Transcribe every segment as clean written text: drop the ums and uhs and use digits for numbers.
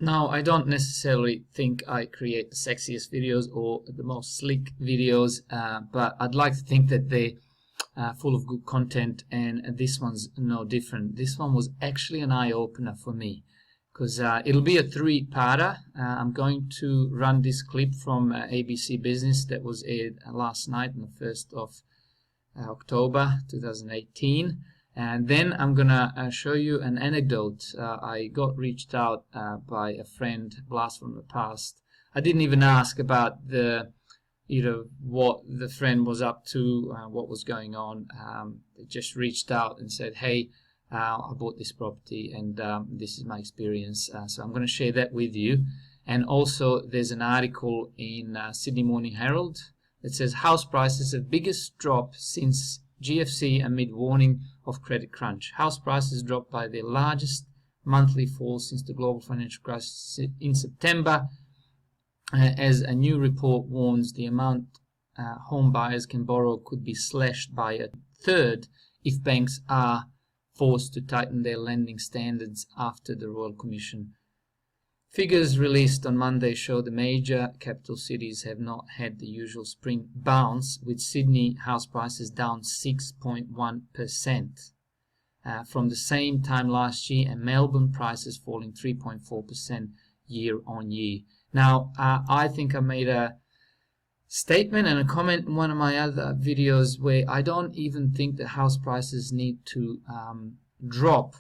Now, I don't necessarily think I create the sexiest videos or the most slick videos, but I'd like to think that they're full of good content, and this one's no different. This one was actually an eye-opener for me, because it'll be a three-parter. I'm going to run this clip from ABC Business that was aired last night on the 1st of October 2018. And then I'm gonna show you an anecdote. I got reached out by a friend, blast from the past. I didn't even ask about the, what the friend was up to, what was going on. They just reached out and said, "Hey, I bought this property, and this is my experience." So I'm going to share that with you. And also, there's an article in Sydney Morning Herald that says house prices have biggest drop since GFC amid warning of credit crunch. House prices dropped by their largest monthly fall since the global financial crisis in September, as a new report warns the amount home buyers can borrow could be slashed by a third if banks are forced to tighten their lending standards after the Royal Commission. Figures released on Monday show the major capital cities have not had the usual spring bounce, with Sydney house prices down 6.1% from the same time last year, and Melbourne prices falling 3.4% year on year. Now, I think I made a statement and a comment in one of my other videos where I don't even think that house prices need to drop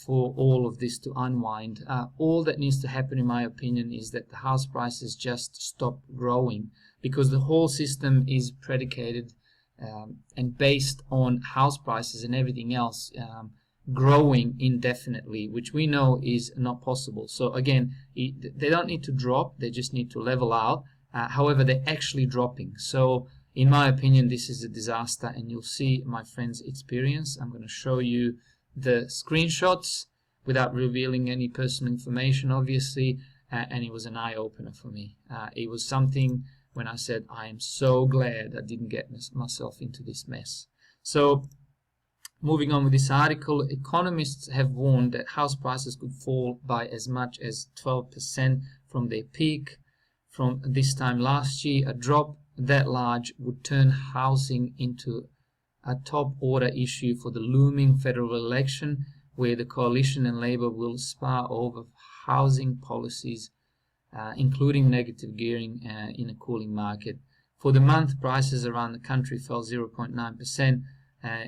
for all of this to unwind. All that needs to happen, in my opinion, is that the house prices just stop growing, because the whole system is predicated and based on house prices and everything else growing indefinitely, which we know is not possible. So again, they don't need to drop, they just need to level out. However, they're actually dropping. So in my opinion, this is a disaster, and you'll see my friend's experience. I'm going to show you the screenshots without revealing any personal information, obviously, and it was an eye-opener for me. It was something when I said, I am so glad I didn't get myself into this mess. So moving on with this article, economists have warned that house prices could fall by as much as 12% from their peak from this time last year. A drop that large would turn housing into a top order issue for the looming federal election, where the coalition and Labor will spar over housing policies, including negative gearing in a cooling market. For the month, prices around the country fell 0.9%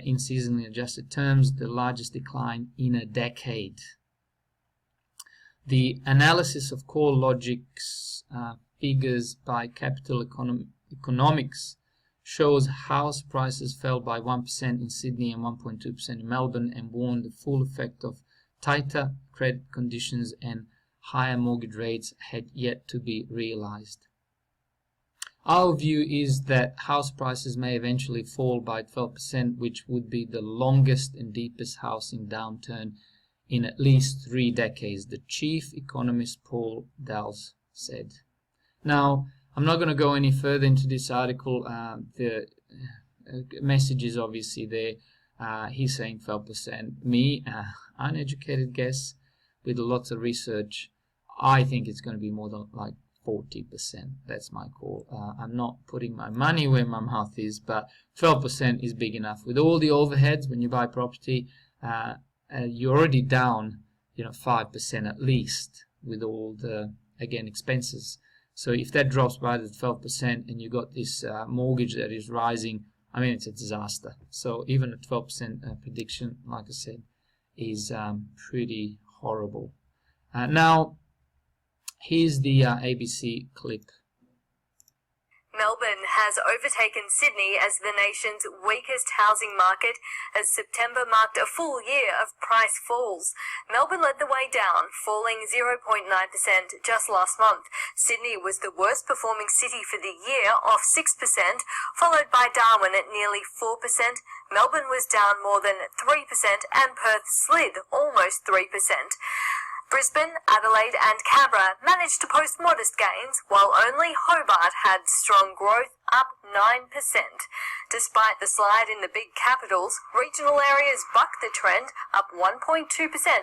in seasonally adjusted terms, the largest decline in a decade. The analysis of CoreLogic's figures by Capital Economics shows house prices fell by 1% in Sydney and 1.2% in Melbourne, and warned the full effect of tighter credit conditions and higher mortgage rates had yet to be realized. Our view is that house prices may eventually fall by 12%, which would be the longest and deepest housing downturn in at least 3 decades, the chief economist Paul Dals said. Now, I'm not going to go any further into this article. The message is obviously there. He's saying 12%. Me, uneducated guess with lots of research, I think it's going to be more than like 40%. That's my call. I'm not putting my money where my mouth is, but 12% is big enough. With all the overheads when you buy property, you're already down, 5% at least with all the, again, expenses. So if that drops by the 12% and you got this mortgage that is rising, I mean, it's a disaster. So even a 12% prediction, like I said, is pretty horrible. Now, here's the ABC clip. Melbourne has overtaken Sydney as the nation's weakest housing market as September marked a full year of price falls. Melbourne led the way down, falling 0.9% just last month. Sydney was the worst performing city for the year, off 6%, followed by Darwin at nearly 4%. Melbourne was down more than 3% and Perth slid almost 3%. Brisbane, Adelaide and Canberra managed to post modest gains, while only Hobart had strong growth, up 9%. Despite the slide in the big capitals, regional areas bucked the trend, up 1.2%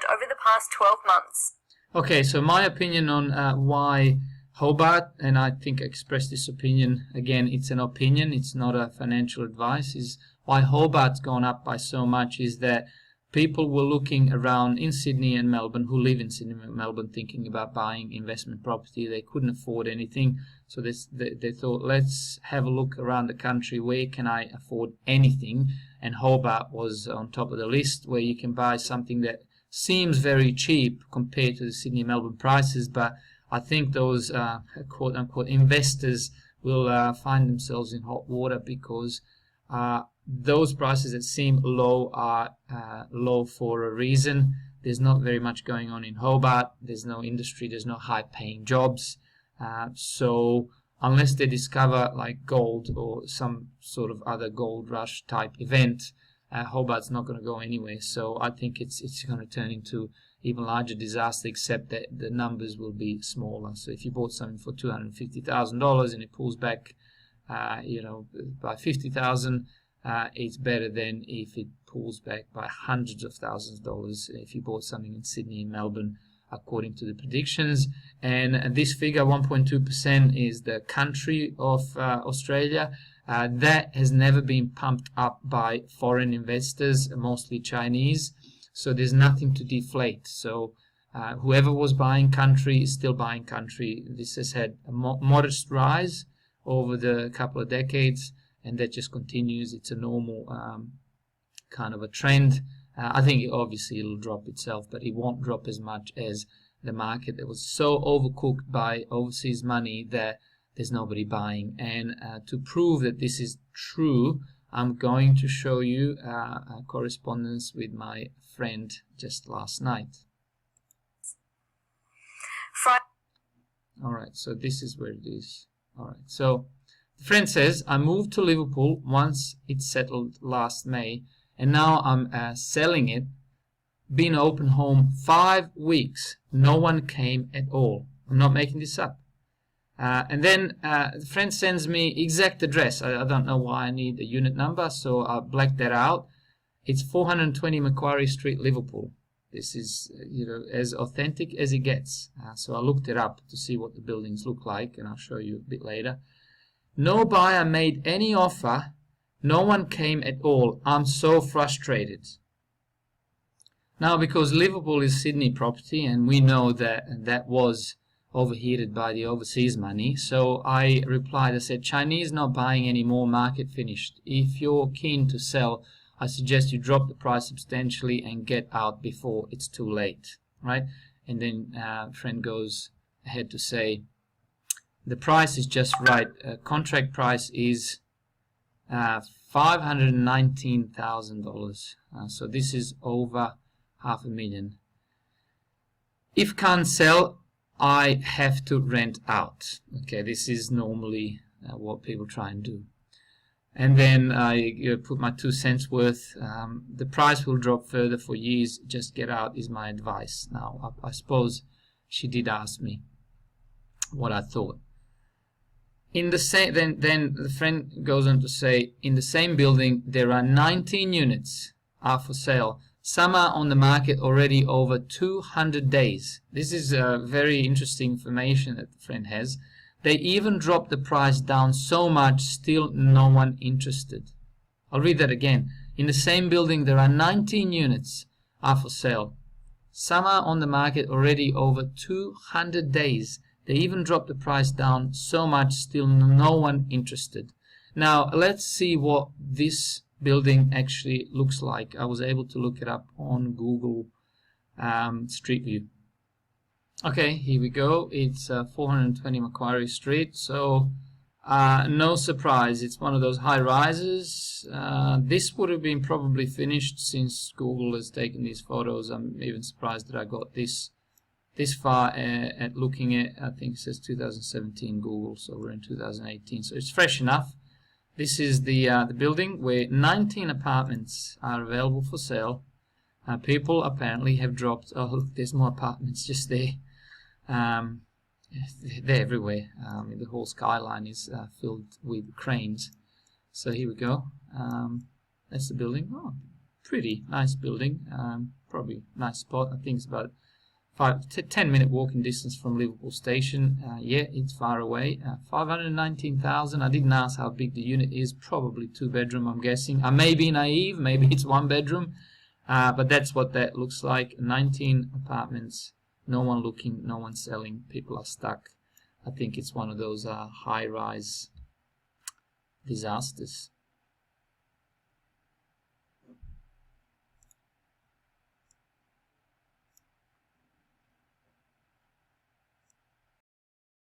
over the past 12 months. Okay, so my opinion on why Hobart, and I think I expressed this opinion, again, it's an opinion, it's not a financial advice, is why Hobart's gone up by so much is that people were looking around in Sydney and Melbourne, who live in Sydney and Melbourne, thinking about buying investment property. They couldn't afford anything, so they thought, let's have a look around the country, where can I afford anything? And Hobart was on top of the list, where you can buy something that seems very cheap compared to the Sydney and Melbourne prices, but I think those quote-unquote investors will find themselves in hot water, because those prices that seem low are low for a reason. There's not very much going on in Hobart. There's no industry. There's no high-paying jobs. So unless they discover like gold or some sort of other gold rush type event, Hobart's not going to go anywhere. So I think it's going to turn into even larger disaster, except that the numbers will be smaller. So if you bought something for $250,000 and it pulls back, by 50,000, it's better than if it pulls back by hundreds of thousands of dollars if you bought something in Sydney and Melbourne, according to the predictions. And this figure, 1.2%, is the country of Australia. That has never been pumped up by foreign investors, mostly Chinese. So there's nothing to deflate. So whoever was buying country is still buying country. This has had a modest rise over the couple of decades, and that just continues. It's a normal kind of a trend. I think obviously it'll drop itself, but it won't drop as much as the market that was so overcooked by overseas money that there's nobody buying. And to prove that this is true, I'm going to show you a correspondence with my friend just last night. Alright, so this is where it is. Alright, so the friend says, I moved to Liverpool once it settled last May, and now I'm selling it. Been open home 5 weeks. No one came at all. I'm not making this up. And then the friend sends me exact address. I don't know why I need a unit number, so I'll black that out. It's 420 Macquarie Street, Liverpool. This is as authentic as it gets. So I looked it up to see what the buildings look like, and I'll show you a bit later. No buyer made any offer. No one came at all. I'm so frustrated. Now, because Liverpool is Sydney property, and we know that that was overheated by the overseas money, so I replied, I said, Chinese not buying any more, market finished. If you're keen to sell, I suggest you drop the price substantially and get out before it's too late, right? And then friend goes ahead to say, the price is just right. Contract price is $519,000. So this is over $500,000. If can't sell, I have to rent out. Okay, this is normally what people try and do. And then I put my 2 cents worth. The price will drop further for years. Just get out is my advice. Now, I suppose she did ask me what I thought. In the same, then the friend goes on to say, in the same building there are 19 units are for sale. Some are on the market already over 200 days. This is very interesting information that the friend has. They even dropped the price down so much, still no one interested. I'll read that again. In the same building there are 19 units are for sale. Some are on the market already over 200 days. They even dropped the price down so much, still no one interested. Now, let's see what this building actually looks like. I was able to look it up on Google Street View. Okay, here we go. It's 420 Macquarie Street. So, no surprise. It's one of those high rises. This would have been probably finished since Google has taken these photos. I'm even surprised that I got this far at looking at, I think it says 2017 Google, so we're in 2018, so it's fresh enough. This is the building where 19 apartments are available for sale. People apparently have dropped, oh look, there's more apartments just there. They're everywhere. The whole skyline is filled with cranes. So here we go. That's the building. Oh, pretty nice building. Probably nice spot. I think it's about 10-minute walking distance from Liverpool Station. Yeah, it's far away. 519,000. I didn't ask how big the unit is. Probably 2-bedroom, I'm guessing. I may be naive. Maybe it's 1-bedroom. But that's what that looks like. 19 apartments. No one looking. No one selling. People are stuck. I think it's one of those high-rise disasters.